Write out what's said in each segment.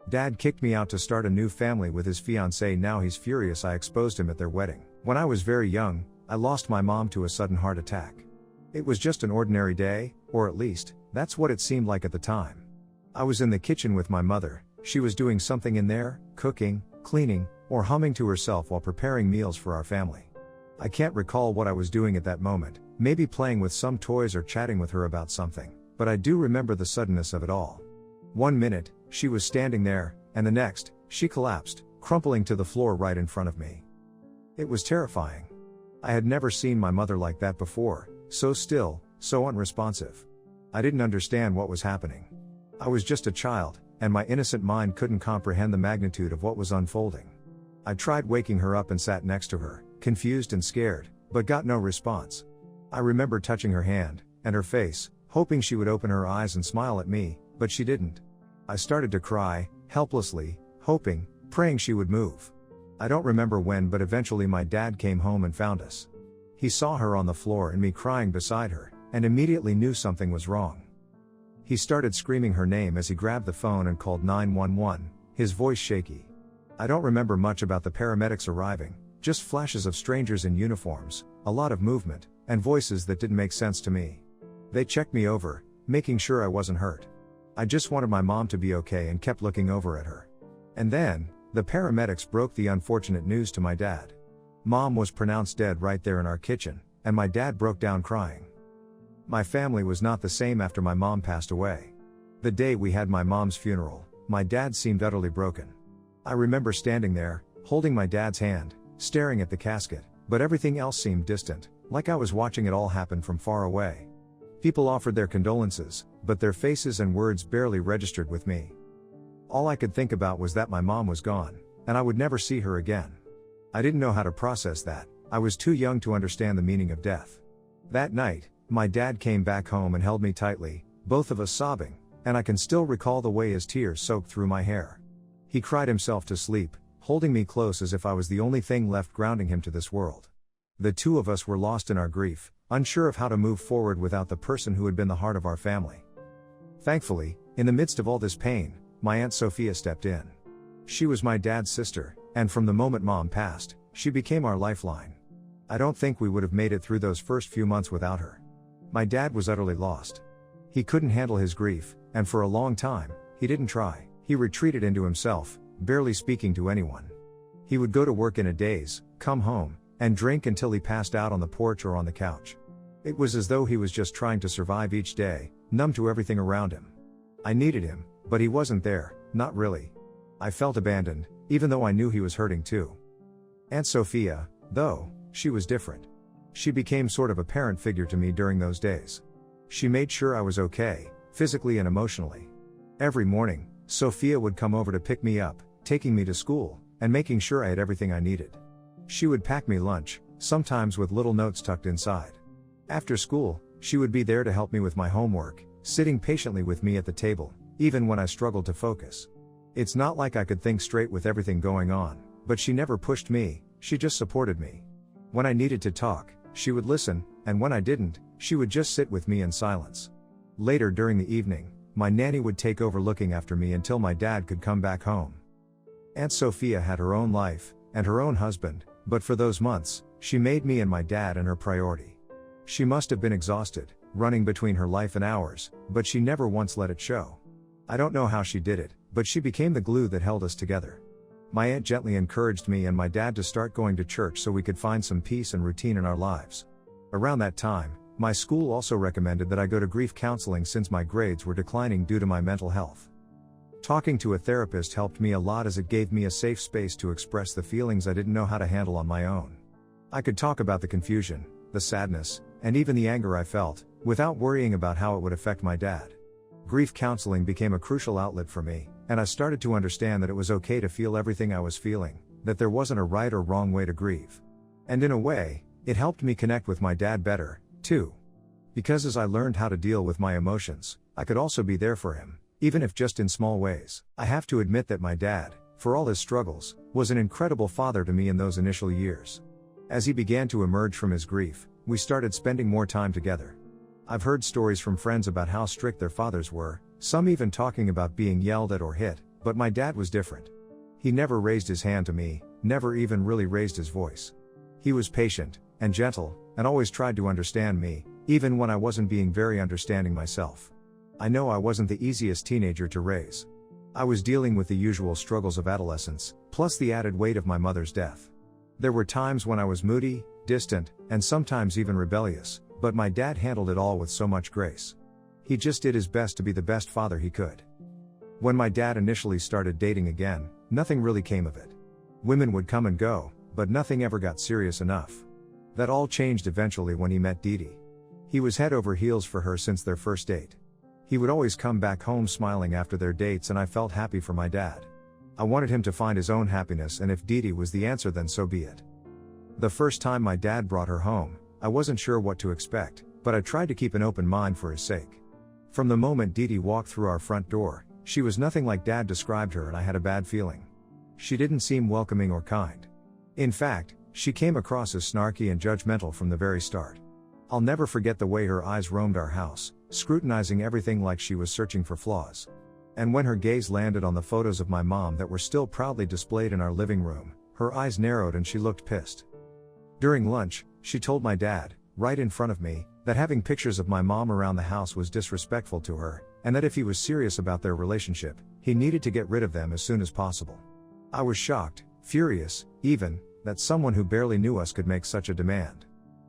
Dad kicked me out to start a new family with his fiancée. Now he's furious I exposed him at their wedding. When I was very young, I lost my mom to a sudden heart attack. It was just an ordinary day, or at least, that's what it seemed like at the time. I was in the kitchen with my mother. She was doing something in there, cooking, cleaning, or humming to herself while preparing meals for our family. I can't recall what I was doing at that moment, maybe playing with some toys or chatting with her about something, but I do remember the suddenness of it all. 1 minute, she was standing there, and the next, she collapsed, crumpling to the floor right in front of me. It was terrifying. I had never seen my mother like that before, so still, so unresponsive. I didn't understand what was happening. I was just a child, and my innocent mind couldn't comprehend the magnitude of what was unfolding. I tried waking her up and sat next to her, confused and scared, but got no response. I remember touching her hand, and her face, hoping she would open her eyes and smile at me, but she didn't. I started to cry, helplessly, hoping, praying she would move. I don't remember when, but eventually my dad came home and found us. He saw her on the floor and me crying beside her, and immediately knew something was wrong. He started screaming her name as he grabbed the phone and called 911, his voice shaky. I don't remember much about the paramedics arriving, just flashes of strangers in uniforms, a lot of movement, and voices that didn't make sense to me. They checked me over, making sure I wasn't hurt. I just wanted my mom to be okay and kept looking over at her. And then, the paramedics broke the unfortunate news to my dad. Mom was pronounced dead right there in our kitchen, and my dad broke down crying. My family was not the same after my mom passed away. The day we had my mom's funeral, my dad seemed utterly broken. I remember standing there, holding my dad's hand, staring at the casket, but everything else seemed distant, like I was watching it all happen from far away. People offered their condolences, but their faces and words barely registered with me. All I could think about was that my mom was gone, and I would never see her again. I didn't know how to process that. I was too young to understand the meaning of death. That night, my dad came back home and held me tightly, both of us sobbing, and I can still recall the way his tears soaked through my hair. He cried himself to sleep, holding me close as if I was the only thing left grounding him to this world. The two of us were lost in our grief, unsure of how to move forward without the person who had been the heart of our family. Thankfully, in the midst of all this pain, my Aunt Sophia stepped in. She was my dad's sister, and from the moment Mom passed, she became our lifeline. I don't think we would have made it through those first few months without her. My dad was utterly lost. He couldn't handle his grief, and for a long time, he didn't try. He retreated into himself, barely speaking to anyone. He would go to work in a daze, come home, and drink until he passed out on the porch or on the couch. It was as though he was just trying to survive each day, numb to everything around him. I needed him, but he wasn't there, not really. I felt abandoned, even though I knew he was hurting too. Aunt Sophia, though, she was different. She became sort of a parent figure to me during those days. She made sure I was okay, physically and emotionally. Every morning, Sophia would come over to pick me up, taking me to school, and making sure I had everything I needed. She would pack me lunch, sometimes with little notes tucked inside. After school, she would be there to help me with my homework, sitting patiently with me at the table, even when I struggled to focus. It's not like I could think straight with everything going on, but she never pushed me, she just supported me. When I needed to talk, she would listen, and when I didn't, she would just sit with me in silence. Later during the evening, my nanny would take over looking after me until my dad could come back home. Aunt Sophia had her own life, and her own husband, but for those months, she made me and my dad and her priority. She must have been exhausted, running between her life and ours, but she never once let it show. I don't know how she did it, but she became the glue that held us together. My aunt gently encouraged me and my dad to start going to church so we could find some peace and routine in our lives. Around that time, my school also recommended that I go to grief counseling since my grades were declining due to my mental health. Talking to a therapist helped me a lot as it gave me a safe space to express the feelings I didn't know how to handle on my own. I could talk about the confusion, the sadness, and even the anger I felt, without worrying about how it would affect my dad. Grief counseling became a crucial outlet for me, and I started to understand that it was okay to feel everything I was feeling, that there wasn't a right or wrong way to grieve. And in a way, it helped me connect with my dad better, too. Because as I learned how to deal with my emotions, I could also be there for him, even if just in small ways. I have to admit that my dad, for all his struggles, was an incredible father to me in those initial years. As he began to emerge from his grief, we started spending more time together. I've heard stories from friends about how strict their fathers were, some even talking about being yelled at or hit, But my dad was different. He never raised his hand to me, never even really raised his voice. He was patient and gentle, and always tried to understand me, even when I wasn't being very understanding myself. I know I wasn't the easiest teenager to raise. I was dealing with the usual struggles of adolescence, plus the added weight of my mother's death. There were times when I was moody, distant, and sometimes even rebellious, but my dad handled it all with so much grace. He just did his best to be the best father he could. When my dad initially started dating again, nothing really came of it. Women would come and go, but nothing ever got serious enough. That all changed eventually when he met Dee Dee. He was head over heels for her since their first date. He would always come back home smiling after their dates, and I felt happy for my dad. I wanted him to find his own happiness, and if Dee Dee was the answer, then so be it. The first time my dad brought her home, I wasn't sure what to expect, but I tried to keep an open mind for his sake. From the moment Dee Dee walked through our front door, she was nothing like Dad described her, and I had a bad feeling. She didn't seem welcoming or kind. In fact, she came across as snarky and judgmental from the very start. I'll never forget the way her eyes roamed our house, scrutinizing everything like she was searching for flaws. And when her gaze landed on the photos of my mom that were still proudly displayed in our living room, her eyes narrowed and she looked pissed. During lunch, she told my dad, right in front of me, that having pictures of my mom around the house was disrespectful to her, and that if he was serious about their relationship, he needed to get rid of them as soon as possible. I was shocked, furious, even, that someone who barely knew us could make such a demand.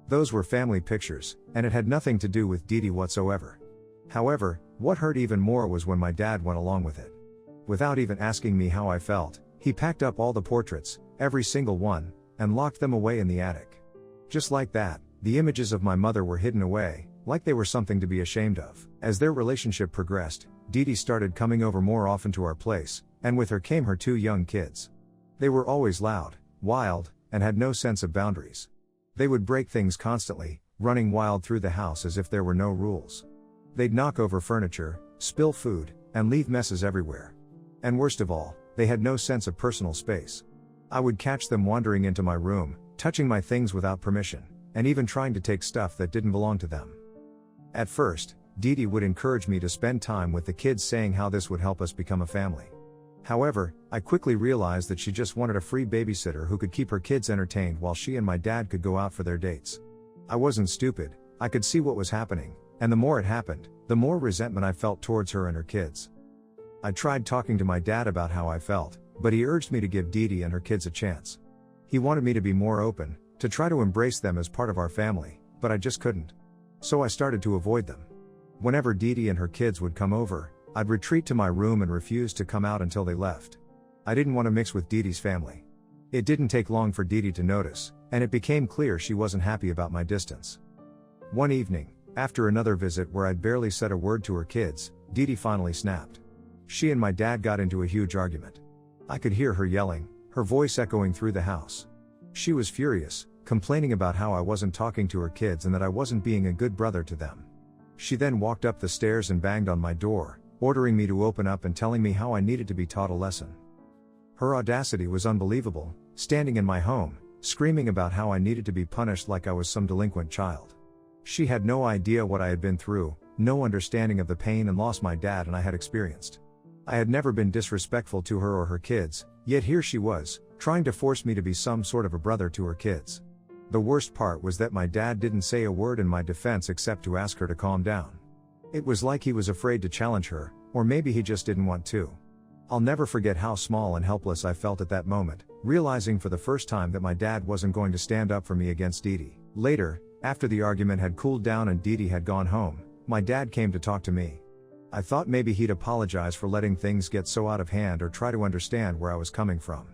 Those were family pictures, and it had nothing to do with Dee Dee whatsoever. However, what hurt even more was when my dad went along with it. Without even asking me how I felt, he packed up all the portraits, every single one, and locked them away in the attic. Just like that, the images of my mother were hidden away, like they were something to be ashamed of. As their relationship progressed, Dee Dee started coming over more often to our place, and with her came her 2 young kids. They were always loud, wild, and had no sense of boundaries. They would break things constantly, running wild through the house as if there were no rules. They'd knock over furniture, spill food, and leave messes everywhere. And worst of all, they had no sense of personal space. I would catch them wandering into my room, touching my things without permission, and even trying to take stuff that didn't belong to them. At first, Dee Dee would encourage me to spend time with the kids, saying how this would help us become a family. However, I quickly realized that she just wanted a free babysitter who could keep her kids entertained while she and my dad could go out for their dates. I wasn't stupid, I could see what was happening, and the more it happened, the more resentment I felt towards her and her kids. I tried talking to my dad about how I felt, but he urged me to give Dee Dee and her kids a chance. He wanted me to be more open, to try to embrace them as part of our family, but I just couldn't. So I started to avoid them. Whenever Dee Dee and her kids would come over, I'd retreat to my room and refuse to come out until they left. I didn't want to mix with Dee Dee's family. It didn't take long for Dee Dee to notice, and it became clear she wasn't happy about my distance. One evening, after another visit where I'd barely said a word to her kids, Dee Dee finally snapped. She and my dad got into a huge argument. I could hear her yelling, her voice echoing through the house. She was furious, complaining about how I wasn't talking to her kids and that I wasn't being a good brother to them. She then walked up the stairs and banged on my door, ordering me to open up and telling me how I needed to be taught a lesson. Her audacity was unbelievable, standing in my home, screaming about how I needed to be punished like I was some delinquent child. She had no idea what I had been through, no understanding of the pain and loss my dad and I had experienced. I had never been disrespectful to her or her kids, yet here she was, trying to force me to be some sort of a brother to her kids. The worst part was that my dad didn't say a word in my defense except to ask her to calm down. It was like he was afraid to challenge her, or maybe he just didn't want to. I'll never forget how small and helpless I felt at that moment, realizing for the first time that my dad wasn't going to stand up for me against Dee Dee. Later, after the argument had cooled down and Dee Dee had gone home, my dad came to talk to me. I thought maybe he'd apologize for letting things get so out of hand or try to understand where I was coming from.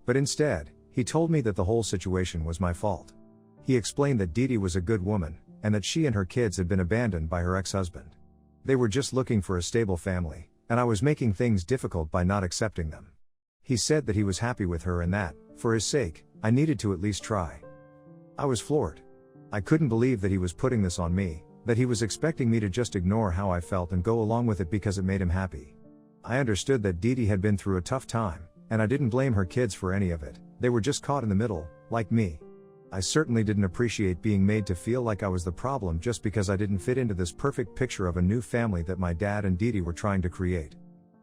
But instead, he told me that the whole situation was my fault. He explained that Dee Dee was a good woman, and that she and her kids had been abandoned by her ex-husband. They were just looking for a stable family, and I was making things difficult by not accepting them. He said that he was happy with her and that, for his sake, I needed to at least try. I was floored. I couldn't believe that he was putting this on me, that he was expecting me to just ignore how I felt and go along with it because it made him happy. I understood that Dee Dee had been through a tough time, and I didn't blame her kids for any of it. They were just caught in the middle, like me. I certainly didn't appreciate being made to feel like I was the problem just because I didn't fit into this perfect picture of a new family that my dad and Dee Dee were trying to create.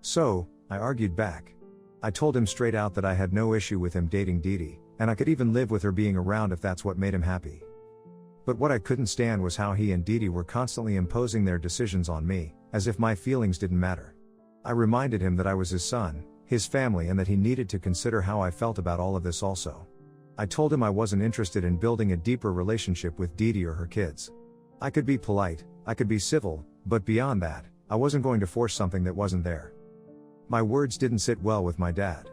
So, I argued back. I told him straight out that I had no issue with him dating Didi, and I could even live with her being around if that's what made him happy. But what I couldn't stand was how he and Didi were constantly imposing their decisions on me, as if my feelings didn't matter. I reminded him that I was his son, his family, and that he needed to consider how I felt about all of this also. I told him I wasn't interested in building a deeper relationship with Didi or her kids. I could be polite, I could be civil, but beyond that, I wasn't going to force something that wasn't there. My words didn't sit well with my dad.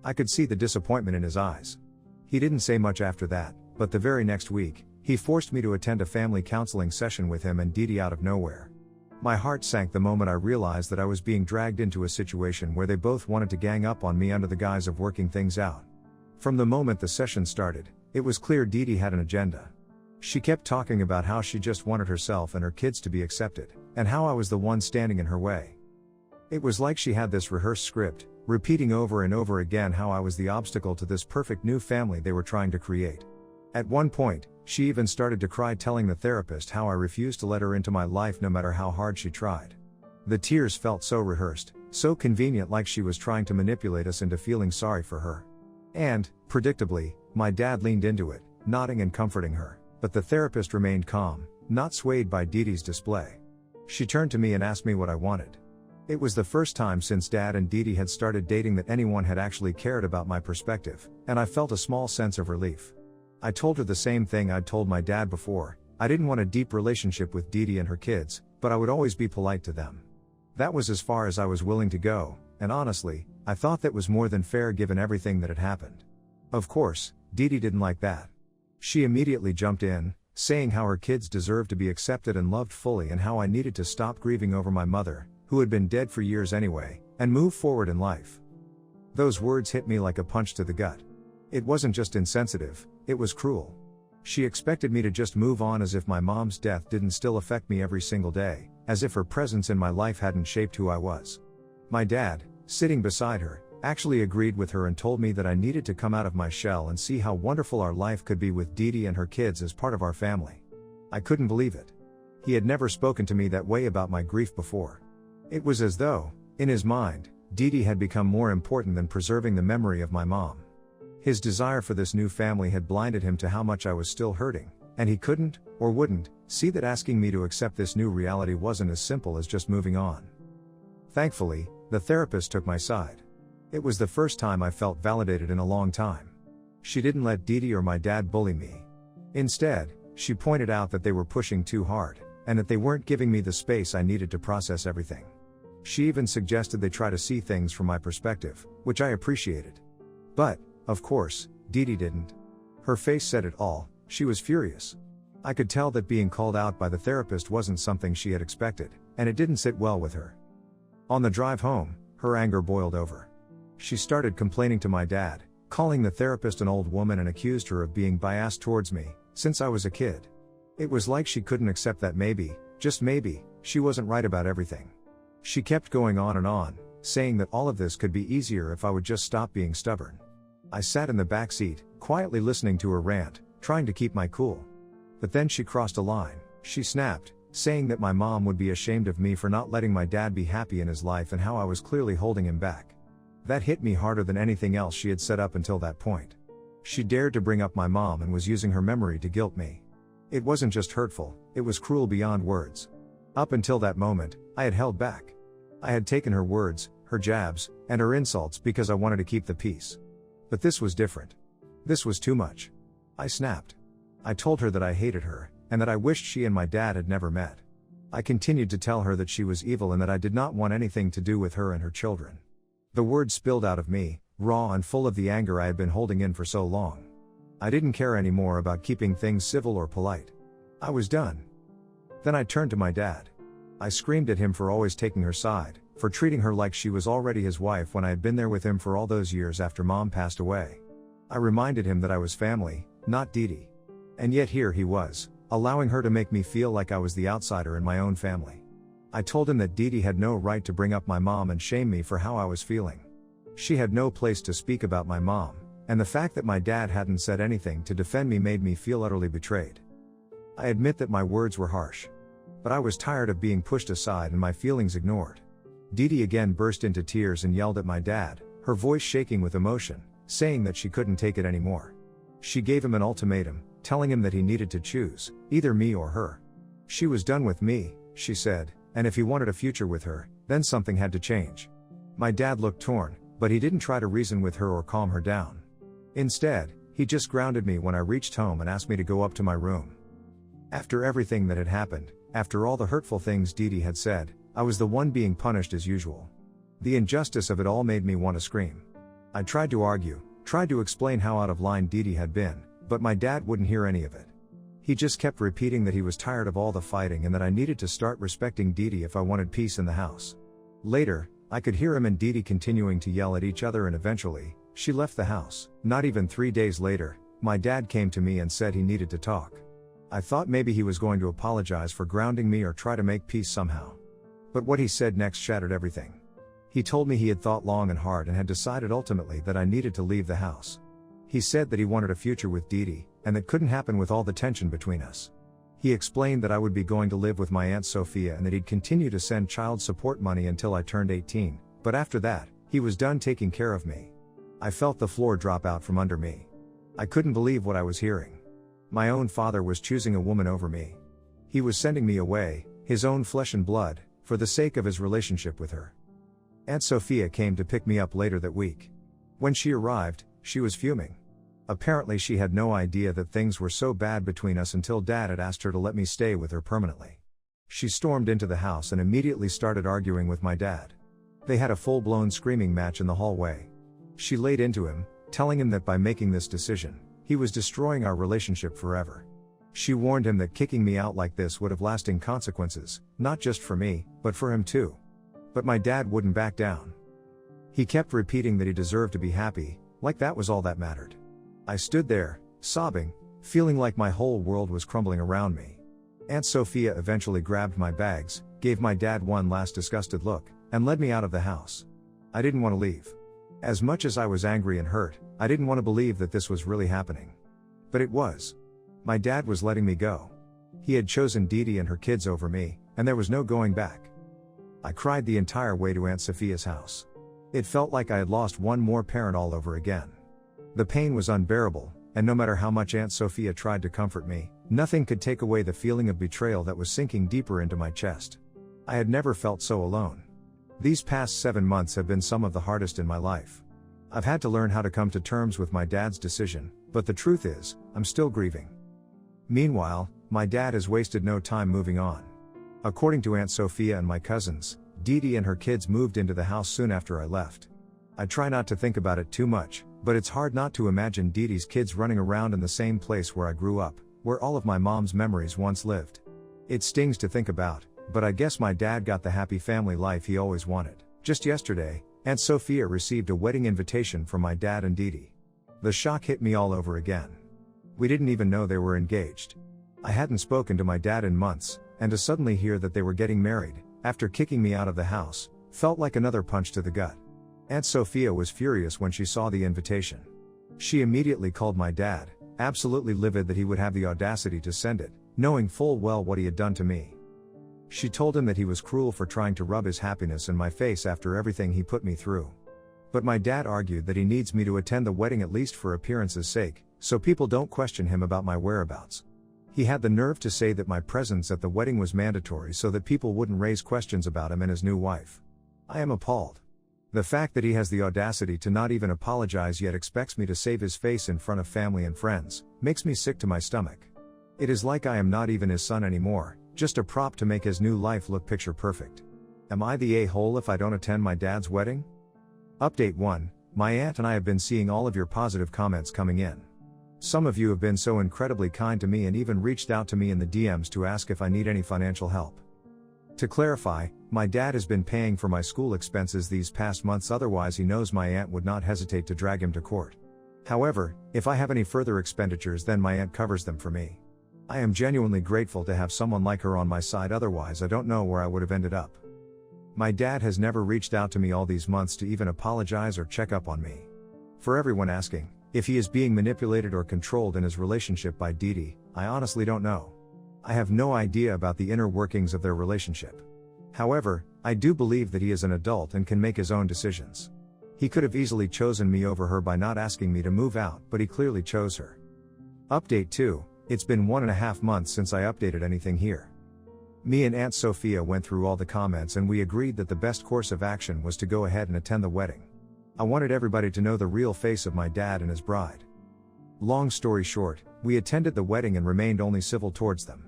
I could see the disappointment in his eyes. He didn't say much after that, but the very next week, he forced me to attend a family counseling session with him and Didi out of nowhere. My heart sank the moment I realized that I was being dragged into a situation where they both wanted to gang up on me under the guise of working things out. From the moment the session started, it was clear Didi had an agenda. She kept talking about how she just wanted herself and her kids to be accepted, and how I was the one standing in her way. It was like she had this rehearsed script, repeating over and over again how I was the obstacle to this perfect new family they were trying to create. At one point, she even started to cry, telling the therapist how I refused to let her into my life no matter how hard she tried. The tears felt so rehearsed, so convenient, like she was trying to manipulate us into feeling sorry for her. And, predictably, my dad leaned into it, nodding and comforting her, but the therapist remained calm, not swayed by Didi's display. She turned to me and asked me what I wanted. It was the first time since Dad and Didi had started dating that anyone had actually cared about my perspective, and I felt a small sense of relief. I told her the same thing I'd told my dad before. I didn't want a deep relationship with Didi and her kids, but I would always be polite to them. That was as far as I was willing to go, and honestly, I thought that was more than fair given everything that had happened. Of course, Didi didn't like that. She immediately jumped in, saying how her kids deserved to be accepted and loved fully, and how I needed to stop grieving over my mother, who had been dead for years anyway, and move forward in life. Those words hit me like a punch to the gut. It wasn't just insensitive, it was cruel. She expected me to just move on as if my mom's death didn't still affect me every single day, as if her presence in my life hadn't shaped who I was. My dad, sitting beside her, actually agreed with her and told me that I needed to come out of my shell and see how wonderful our life could be with Didi and her kids as part of our family. I couldn't believe it. He had never spoken to me that way about my grief before. It was as though, in his mind, Didi had become more important than preserving the memory of my mom. His desire for this new family had blinded him to how much I was still hurting, and he couldn't, or wouldn't, see that asking me to accept this new reality wasn't as simple as just moving on. Thankfully, the therapist took my side. It was the first time I felt validated in a long time. She didn't let Didi or my dad bully me. Instead, she pointed out that they were pushing too hard, and that they weren't giving me the space I needed to process everything. She even suggested they try to see things from my perspective, which I appreciated. But, of course, Didi didn't. Her face said it all. She was furious. I could tell that being called out by the therapist wasn't something she had expected, and it didn't sit well with her. On the drive home, her anger boiled over. She started complaining to my dad, calling the therapist an old woman, and accused her of being biased towards me, since I was a kid. It was like she couldn't accept that maybe, just maybe, she wasn't right about everything. She kept going on, saying that all of this could be easier if I would just stop being stubborn. I sat in the back seat, quietly listening to her rant, trying to keep my cool. But then she crossed a line. She snapped, saying that my mom would be ashamed of me for not letting my dad be happy in his life and how I was clearly holding him back. That hit me harder than anything else she had said up until that point. She dared to bring up my mom and was using her memory to guilt me. It wasn't just hurtful, it was cruel beyond words. Up until that moment, I had held back. I had taken her words, her jabs, and her insults because I wanted to keep the peace. But this was different. This was too much. I snapped. I told her that I hated her, and that I wished she and my dad had never met. I continued to tell her that she was evil and that I did not want anything to do with her and her children. The words spilled out of me, raw and full of the anger I had been holding in for so long. I didn't care anymore about keeping things civil or polite. I was done. Then I turned to my dad. I screamed at him for always taking her side, for treating her like she was already his wife when I had been there with him for all those years after Mom passed away. I reminded him that I was family, not Didi. And yet here he was, allowing her to make me feel like I was the outsider in my own family. I told him that Didi had no right to bring up my mom and shame me for how I was feeling. She had no place to speak about my mom, and the fact that my dad hadn't said anything to defend me made me feel utterly betrayed. I admit that my words were harsh. But I was tired of being pushed aside and my feelings ignored. Didi again burst into tears and yelled at my dad, her voice shaking with emotion, saying that she couldn't take it anymore. She gave him an ultimatum, telling him that he needed to choose, either me or her. She was done with me, she said, and if he wanted a future with her, then something had to change. My dad looked torn, but he didn't try to reason with her or calm her down. Instead, he just grounded me when I reached home and asked me to go up to my room. After everything that had happened, after all the hurtful things Didi had said, I was the one being punished as usual. The injustice of it all made me want to scream. I tried to argue, tried to explain how out of line Didi had been, but my dad wouldn't hear any of it. He just kept repeating that he was tired of all the fighting and that I needed to start respecting Didi if I wanted peace in the house. Later, I could hear him and Didi continuing to yell at each other, and eventually, she left the house. Not even 3 days later, my dad came to me and said he needed to talk. I thought maybe he was going to apologize for grounding me or try to make peace somehow. But what he said next shattered everything. He told me he had thought long and hard and had decided ultimately that I needed to leave the house. He said that he wanted a future with Didi, and that couldn't happen with all the tension between us. He explained that I would be going to live with my Aunt Sophia and that he'd continue to send child support money until I turned 18, but after that, he was done taking care of me. I felt the floor drop out from under me. I couldn't believe what I was hearing. My own father was choosing a woman over me. He was sending me away, his own flesh and blood, for the sake of his relationship with her. Aunt Sophia came to pick me up later that week. When she arrived, she was fuming. Apparently she had no idea that things were so bad between us until Dad had asked her to let me stay with her permanently. She stormed into the house and immediately started arguing with my dad. They had a full-blown screaming match in the hallway. She laid into him, telling him that by making this decision, he was destroying our relationship forever. She warned him that kicking me out like this would have lasting consequences, not just for me, but for him too. But my dad wouldn't back down. He kept repeating that he deserved to be happy, like that was all that mattered. I stood there, sobbing, feeling like my whole world was crumbling around me. Aunt Sophia eventually grabbed my bags, gave my dad one last disgusted look, and led me out of the house. I didn't want to leave. As much as I was angry and hurt, I didn't want to believe that this was really happening. But it was. My dad was letting me go. He had chosen Didi and her kids over me, and there was no going back. I cried the entire way to Aunt Sophia's house. It felt like I had lost one more parent all over again. The pain was unbearable, and no matter how much Aunt Sophia tried to comfort me, nothing could take away the feeling of betrayal that was sinking deeper into my chest. I had never felt so alone. These past 7 months have been some of the hardest in my life. I've had to learn how to come to terms with my dad's decision, but the truth is, I'm still grieving. Meanwhile, my dad has wasted no time moving on. According to Aunt Sophia and my cousins, Didi and her kids moved into the house soon after I left. I try not to think about it too much, but it's hard not to imagine Didi's kids running around in the same place where I grew up, where all of my mom's memories once lived. It stings to think about, but I guess my dad got the happy family life he always wanted. Just yesterday, Aunt Sophia received a wedding invitation from my dad and Didi. The shock hit me all over again. We didn't even know they were engaged. I hadn't spoken to my dad in months, and to suddenly hear that they were getting married, after kicking me out of the house, felt like another punch to the gut. Aunt Sophia was furious when she saw the invitation. She immediately called my dad, absolutely livid that he would have the audacity to send it, knowing full well what he had done to me. She told him that he was cruel for trying to rub his happiness in my face after everything he put me through. But my dad argued that he needs me to attend the wedding at least for appearance's sake, so people don't question him about my whereabouts. He had the nerve to say that my presence at the wedding was mandatory so that people wouldn't raise questions about him and his new wife. I am appalled. The fact that he has the audacity to not even apologize yet expects me to save his face in front of family and friends, makes me sick to my stomach. It is like I am not even his son anymore, just a prop to make his new life look picture perfect. Am I the a-hole if I don't attend my dad's wedding? Update 1, my aunt and I have been seeing all of your positive comments coming in. Some of you have been so incredibly kind to me and even reached out to me in the DMs to ask if I need any financial help. To clarify, my dad has been paying for my school expenses these past months, otherwise he knows my aunt would not hesitate to drag him to court. However, if I have any further expenditures then my aunt covers them for me. I am genuinely grateful to have someone like her on my side, otherwise I don't know where I would have ended up. My dad has never reached out to me all these months to even apologize or check up on me. For everyone asking, if he is being manipulated or controlled in his relationship by Didi, I honestly don't know. I have no idea about the inner workings of their relationship. However, I do believe that he is an adult and can make his own decisions. He could have easily chosen me over her by not asking me to move out, but he clearly chose her. Update 2, it's been 1.5 months since I updated anything here. Me and Aunt Sophia went through all the comments and we agreed that the best course of action was to go ahead and attend the wedding. I wanted everybody to know the real face of my dad and his bride. Long story short, we attended the wedding and remained only civil towards them.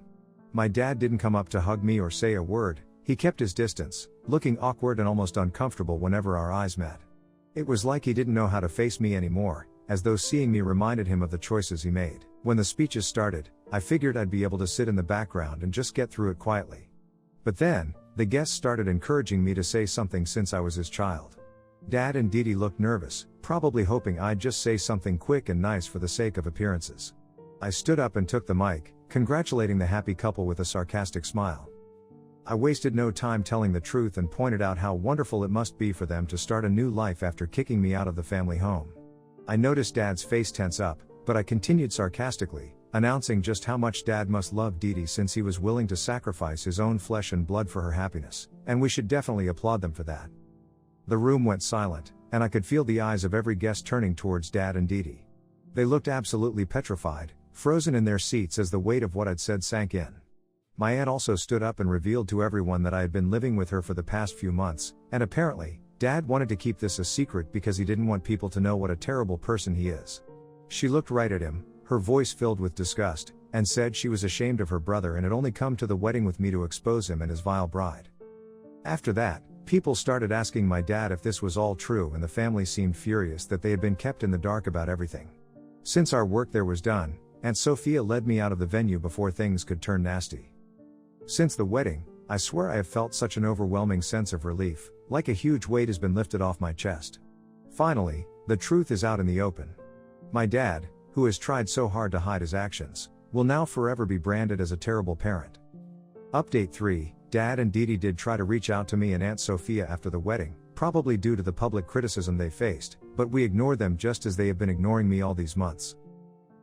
My dad didn't come up to hug me or say a word, he kept his distance, looking awkward and almost uncomfortable whenever our eyes met. It was like he didn't know how to face me anymore, as though seeing me reminded him of the choices he made. When the speeches started, I figured I'd be able to sit in the background and just get through it quietly. But then, the guests started encouraging me to say something since I was his child. Dad and Dee Dee looked nervous, probably hoping I'd just say something quick and nice for the sake of appearances. I stood up and took the mic, congratulating the happy couple with a sarcastic smile. I wasted no time telling the truth and pointed out how wonderful it must be for them to start a new life after kicking me out of the family home. I noticed Dad's face tense up, but I continued sarcastically, announcing just how much Dad must love Dee Dee since he was willing to sacrifice his own flesh and blood for her happiness, and we should definitely applaud them for that. The room went silent, and I could feel the eyes of every guest turning towards Dad and Dee Dee. They looked absolutely petrified, frozen in their seats as the weight of what I'd said sank in. My aunt also stood up and revealed to everyone that I had been living with her for the past few months, and apparently, Dad wanted to keep this a secret because he didn't want people to know what a terrible person he is. She looked right at him, her voice filled with disgust, and said she was ashamed of her brother and had only come to the wedding with me to expose him and his vile bride. After that, people started asking my dad if this was all true, and the family seemed furious that they had been kept in the dark about everything. Since our work there was done, Aunt Sophia led me out of the venue before things could turn nasty. Since the wedding, I swear I have felt such an overwhelming sense of relief, like a huge weight has been lifted off my chest. Finally, the truth is out in the open. My dad, who has tried so hard to hide his actions, will now forever be branded as a terrible parent. Update 3, Dad and Dee Dee did try to reach out to me and Aunt Sophia after the wedding, probably due to the public criticism they faced, but we ignored them just as they have been ignoring me all these months.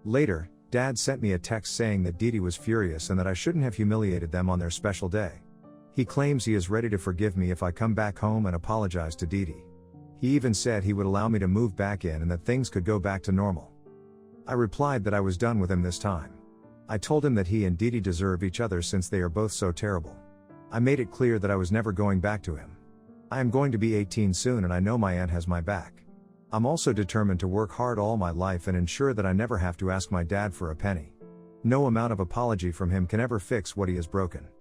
Later, Dad sent me a text saying that Dee Dee was furious and that I shouldn't have humiliated them on their special day. He claims he is ready to forgive me if I come back home and apologize to Dee Dee. He even said he would allow me to move back in and that things could go back to normal. I replied that I was done with him this time. I told him that he and Dee Dee deserve each other since they are both so terrible. I made it clear that I was never going back to him. I am going to be 18 soon and I know my aunt has my back. I'm also determined to work hard all my life and ensure that I never have to ask my dad for a penny. No amount of apology from him can ever fix what he has broken.